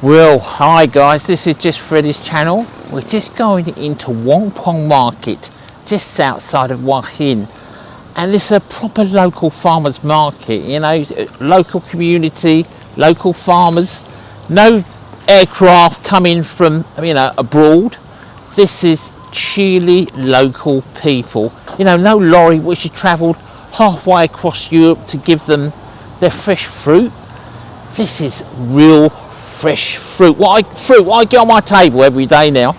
Well, hi guys, this is just Freddie's channel. We're just going into Wongpong Market, just outside of Hua Hin. And this is a proper local farmers market, you know, local community, local farmers. No aircraft coming from, you know, abroad. This is cheerly local people. You know, no lorry which has travelled halfway across Europe to give them their fresh fruit. This is real fresh fruit. What I get on my table every day now.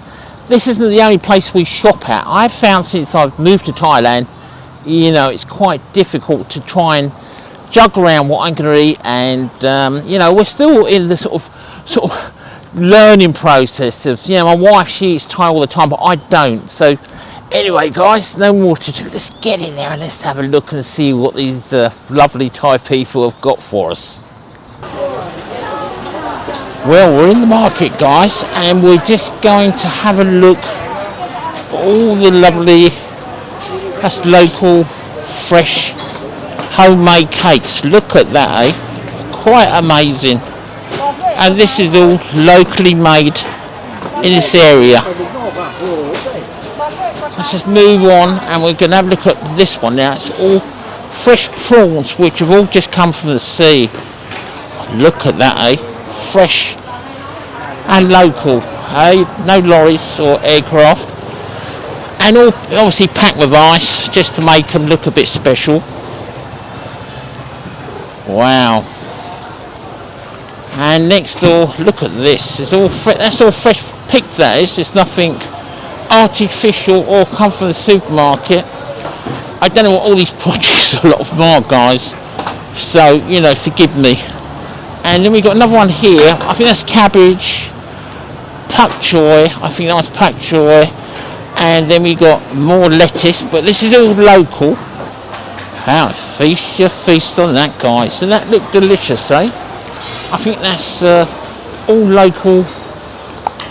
This isn't the only place we shop at. I've found since I've moved to Thailand, you know, it's quite difficult to try and jug around what I'm going to eat, and you know, we're still in the sort of learning process of, you know, my wife, she eats Thai all the time, but I don't. So anyway guys, no more to do. Let's get in there and let's have a look and see what these lovely Thai people have got for us. Well, we're in the market guys, and we're just going to have a look at all the lovely, that's local, fresh, homemade cakes. Look at that, eh? Quite amazing. And this is all locally made in this area. Let's just move on, and we're going to have a look at this one now. It's all fresh prawns which have all just come from the sea. Look at that, eh? Fresh and local, eh? No lorries or aircraft, and all obviously packed with ice just to make them look a bit special. Wow. And next door, look at this. It's all that's all fresh picked, that is. It's nothing artificial or come from the supermarket. I don't know what all these produce a lot of them are guys, so you know, forgive me. And then we got another one here. I think that's cabbage, pak choy. I think that's pak choy. And then we got more lettuce, but this is all local. How feast your feast on that, guys. So that looked delicious, eh? I think that's all local,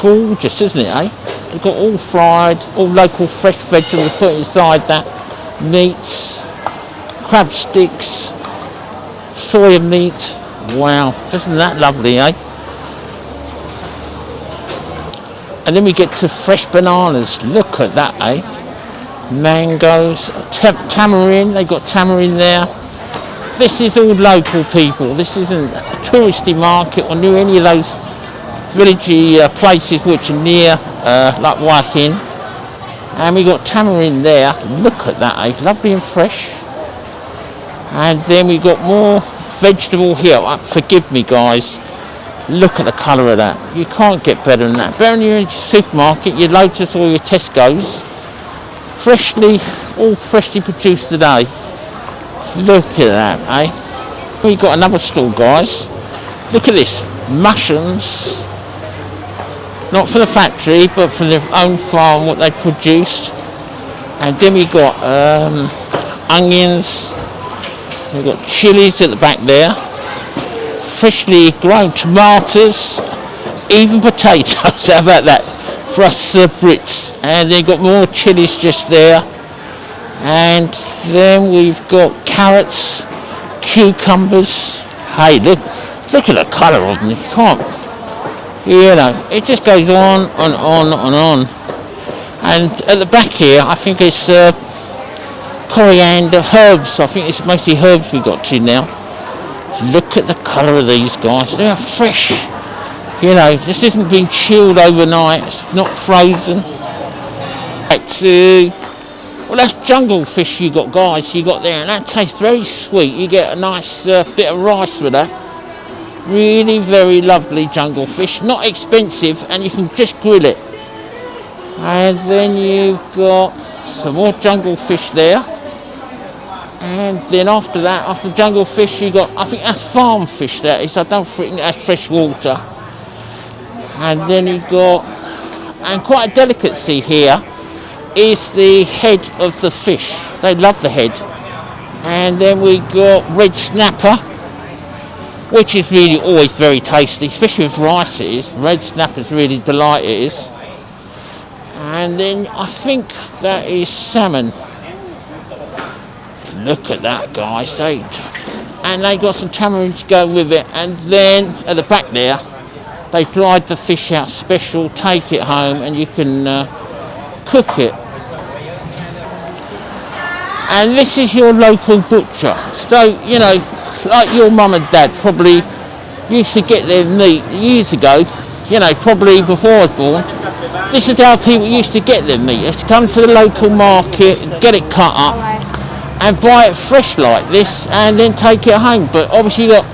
gorgeous, isn't it, eh? We've got all fried, all local fresh vegetables put inside that. Meats, crab sticks, soya meat. Wow, isn't that lovely, eh? And then we get to fresh bananas. Look at that, eh? Mangoes, tamarind. They've got tamarind there. This is all local people. This isn't a touristy market or near any of those villagey places which are near like Hua Hin. And we got tamarind there. Look at that, eh? Lovely and fresh. And then we got more vegetable here. Forgive me guys, look at the colour of that. You can't get better than that. Better than your supermarket, your Lotus or your Tesco's. All freshly produced today. Look at that, eh? We got another stall guys. Look at this, mushrooms, not from the factory but from their own farm, what they produced. And then we got onions. We've got chilies at the back there, freshly grown tomatoes, even potatoes. How about that for us Brits? And then got more chilies just there, and then we've got carrots, cucumbers. Hey, look at the colour of them. You can't, you know, it just goes on and on and on. And at the back here, I think it's coriander, herbs. I think it's mostly herbs we got to now. Look at the colour of these guys. They are fresh. You know, this isn't been chilled overnight. It's not frozen. Right, so, well, that's jungle fish you got, guys. You got there, and that tastes very sweet. You get a nice bit of rice with that. Really very lovely jungle fish. Not expensive, and you can just grill it. And then you've got some more jungle fish there. And then after that, after jungle fish, you got, I think that's farm fish that is. I don't think that's fresh water. And then you got, and quite a delicacy here, is the head of the fish. They love the head. And then we got red snapper, which is really always very tasty, especially with rice it is. Red snapper's really delight it is. And then I think that is salmon. Look at that guys, and they got some tamarind to go with it. And then at the back there, They dried the fish out special, take it home, and you can cook it. And this is your local butcher. So, you know, like your mum and dad probably used to get their meat years ago, you know, probably before I was born. This is how people used to get their meat. Let's come to the local market, get it cut up, and buy it fresh like this, and then take it home. But obviously, look,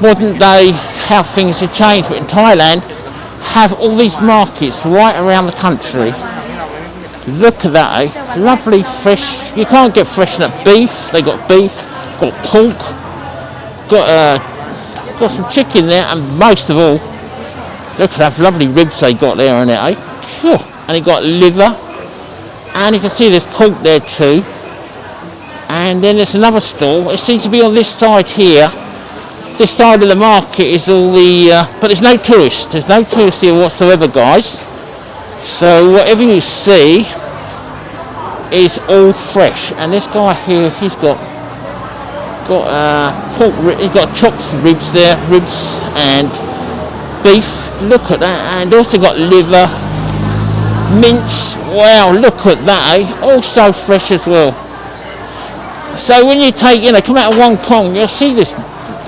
modern day, how things have changed. But in Thailand, have all these markets right around the country. Look at that, eh? Lovely fresh. You can't get fresh enough beef. They got beef, got pork, got some chicken there, and most of all, look at that lovely ribs they got there in it, eh? Phew. And you got liver, and you can see there's pork there too. And then there's another stall. It seems to be on this side here. This side of the market is all the, but there's no tourists. There's no tourists here whatsoever, guys. So whatever you see is all fresh. And this guy here, he's got pork. He's got chopped ribs there, ribs and beef. Look at that, and also got liver, mince. Wow, look at that, eh? Also fresh as well. So when you take, you know, come out of Wong Pong, you'll see this.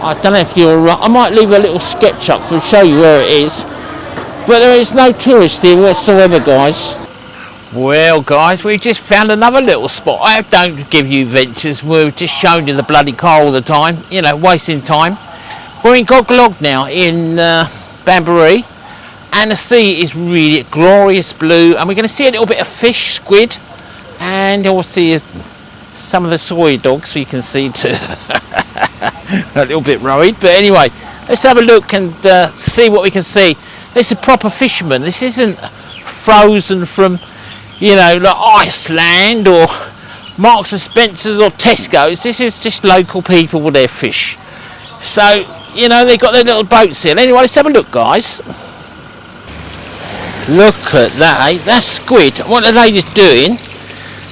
I don't know if you're. I might leave a little sketch up to show you where it is. But there is no tourist here whatsoever, guys. Well, guys, we've just found another little spot. I don't give you ventures. We're just showing you the bloody car all the time. You know, wasting time. We're in Goglog now in Banbury, and the sea is really glorious blue. And we're going to see a little bit of fish, squid, and we'll see some of the soy dogs. So you can see too. A little bit worried, but anyway, let's have a look and see what we can see. This is proper fishermen. This isn't frozen from, you know, like Iceland or Marks and Spencer's or Tesco's. This is just local people with their fish. So, you know, they've got their little boats here. Anyway, let's have a look, guys. Look at that, eh? That's squid. What the lady's doing,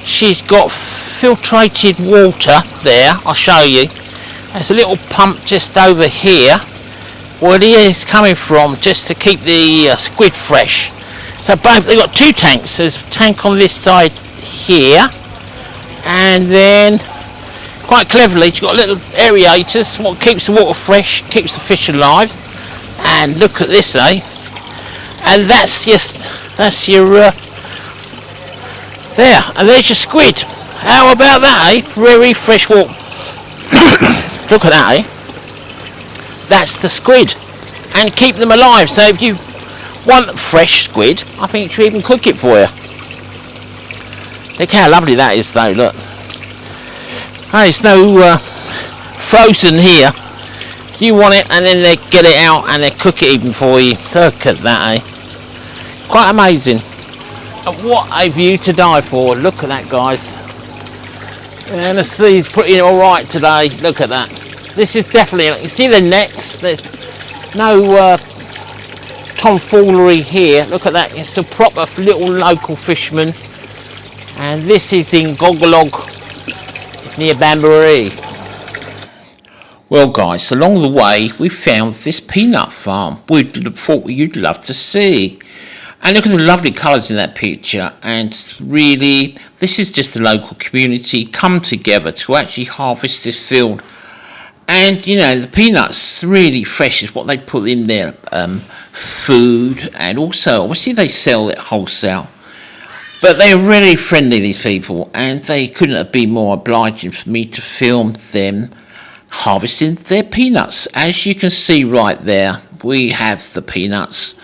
she's got filtrated water there. I'll show you. There's a little pump just over here. Where it is coming from, just to keep the squid fresh. So both, they've got two tanks. There's a tank on this side here, and then quite cleverly she's got little aerators, what keeps the water fresh, keeps the fish alive. And look at this, eh? And that's your there, and there's your squid. How about that, eh? Very fresh water. Look at that, eh? That's the squid, and keep them alive. So if you want fresh squid, I think you should even cook it for you. Look how lovely that is, though. Look, there's no frozen here. You want it, and then they get it out and they cook it even for you. Look at that, eh? Quite amazing. And what a view to die for. Look at that, guys. And the sea's pretty all right today. Look at that. This is definitely, you see the nets, there's no tomfoolery here. Look at that, it's a proper little local fisherman. And this is in Goglog, near Banbury. Well, guys, along the way we found this peanut farm we thought you'd love to see. And look at the lovely colours in that picture, and really this is just the local community come together to actually harvest this field. And you know, the peanuts really fresh is what they put in their food, and also obviously they sell it wholesale. But they're really friendly, these people, and they couldn't have been more obliging for me to film them harvesting their peanuts. As you can see right there, we have the peanuts,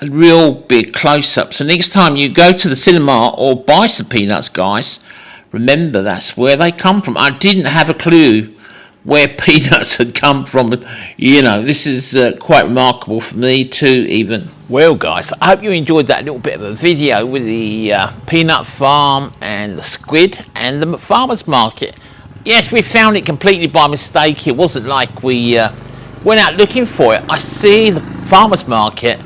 a real big close-up. So next time you go to the cinema or buy some peanuts, guys, remember that's where they come from. I didn't have a clue where peanuts had come from. You know, this is quite remarkable for me too, even. Well, guys, I hope you enjoyed that little bit of a video with the peanut farm and the squid and the farmer's market. Yes, we found it completely by mistake. It wasn't like we went out looking for it. I see the farmer's market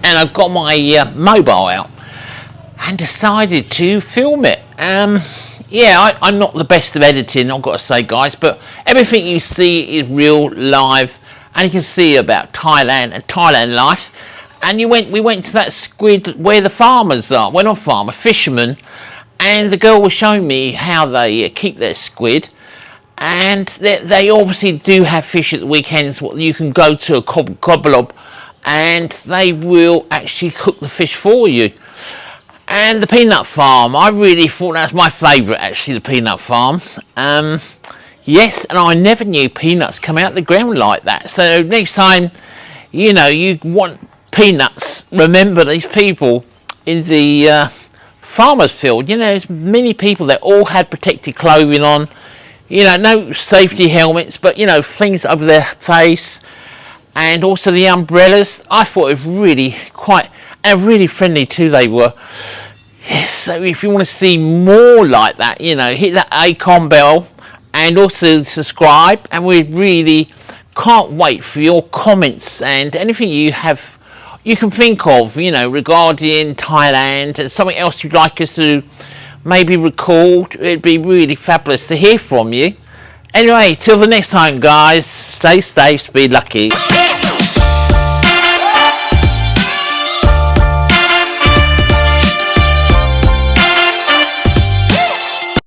and I've got my mobile out and decided to film it. Yeah, I'm not the best of editing, I've got to say, guys, but everything you see is real, live, and you can see about Thailand and Thailand life. And we went to that squid where the farmers are, well not farmers, fishermen, and the girl was showing me how they keep their squid. And they obviously do have fish at the weekends. You can go to a coblob and they will actually cook the fish for you. And the peanut farm, I really thought that's my favourite actually, the peanut farm. Yes, and I never knew peanuts come out of the ground like that. So next time, you know, you want peanuts, remember these people in the farmer's field. You know, there's many people that all had protective clothing on. You know, no safety helmets, but, you know, things over their face. And also the umbrellas. I thought it was really really friendly too they were. Yes, so if you want to see more like that, you know, hit that icon bell and also subscribe. And we really can't wait for your comments and anything you can think of, you know, regarding Thailand and something else you'd like us to maybe record. It'd be really fabulous to hear from you. Anyway, till the next time guys, stay safe, be lucky.